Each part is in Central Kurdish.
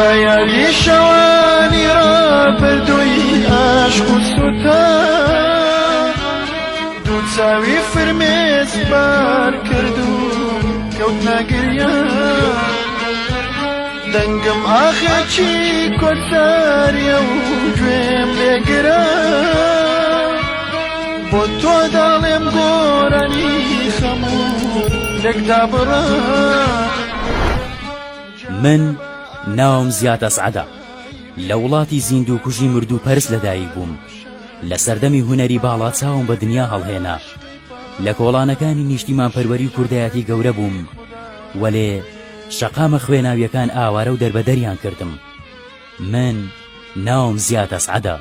بەیادی شەوانی ڕابردووی عاشق و سوتان دوو چاوی فرمێس بار کرد و کەوتنا گریان دەنگم ئاخێکی کۆرساریە و گوێم لێگرە بۆ تۆ داڵێم گۆرانی خەموو لێکدا بڕە. من ناوم زیاد ئەسعەدە، لە وڵاتی زیندوو کوژی مردوو پەرست لەدایک بووم. لە سەردەمی هونەری باڵا چاوم بە دنیا هەڵهێنا. لە کۆڵانەکانی نیشتیمان پەروەری و کوردایەتی گەورە بووم، وەلێ شەقامە خوێناویەکان ئاوارە و دەربەدەریان کردم. من ناوم زیاد ئەسعەدە،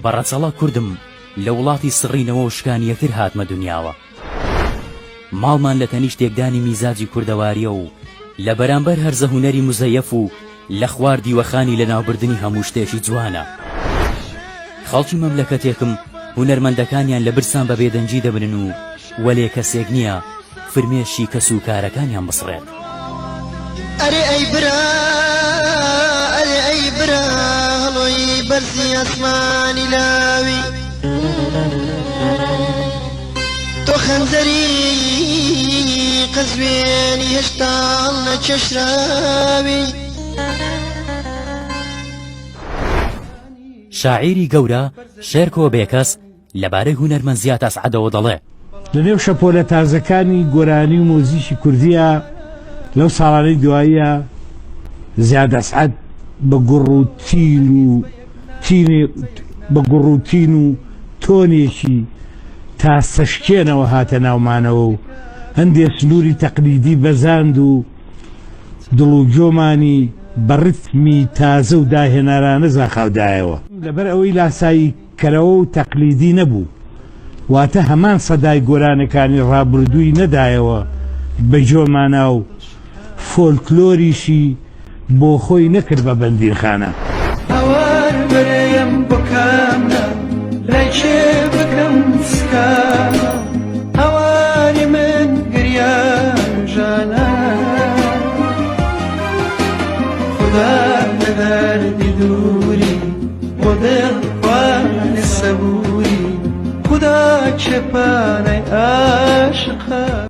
بەڕەچەڵە کوردم، لە وڵاتی سڕینەوە و شکانی یەکتر هاتمە دنیاوە. ماڵمان لە تەنیشتێکدانی میزاجی کوردەواریە و لە بەرامبەر هەرزە هونەری مزەیەف و لە خوار دیوەخانی لە ناوبردنی هەموو شتێکی جوانە. خەڵکی مەملەکەتێکم هونەرمەندەکانیان لە برسان بە بێدەنجی دەبرن و وەلێ کەسێک نییە فرمێشی کەس و کارەکانیان بسڕێت. ئەرێ ئەی برا ئەرێ ئەی برا هەڵۆی بەرزی ئەسمانی لاوی تۆ خەنجەری قەزوێنی هێشتاڵ نەچەشراوی. شاعیری گەورە شێرکۆ بێکەس لەبارەی هونەرمەند زیاد ئەسعەدەوە دەڵێ لەنێو شەپۆلە تازەکانی گۆرانی و مۆزیکی کوردیە لەو ساڵانەی دواییە زیاد ئەسعەد بە گوڕ و تین و تۆنێکی تا سەشکێنەوە هاتە ناومانەوە و هەندێک سنووری تەقلیدی بەزاند و دڵ و گۆمانی بە ڕتمی تازە و داهێنارانە زاخاودایەوە. لەبەر ئەوەی لاسایی کەرەوە و تەقلیدی نەبوو، واتە هەمان سەدای گۆرانەکانی ڕابردووی نەدایەوە بە جۆمانە و فۆلکلۆریشی بۆ خۆی نەکرد بە بەندیرخانە. هەوار بەرەیەم بۆ کامە لای کێ بکەم سکامە هەواری من گریان ژانە خدا لە دەردی دووری بۆ دڵخوانە سەبووری خدا کێپانەی عاشقە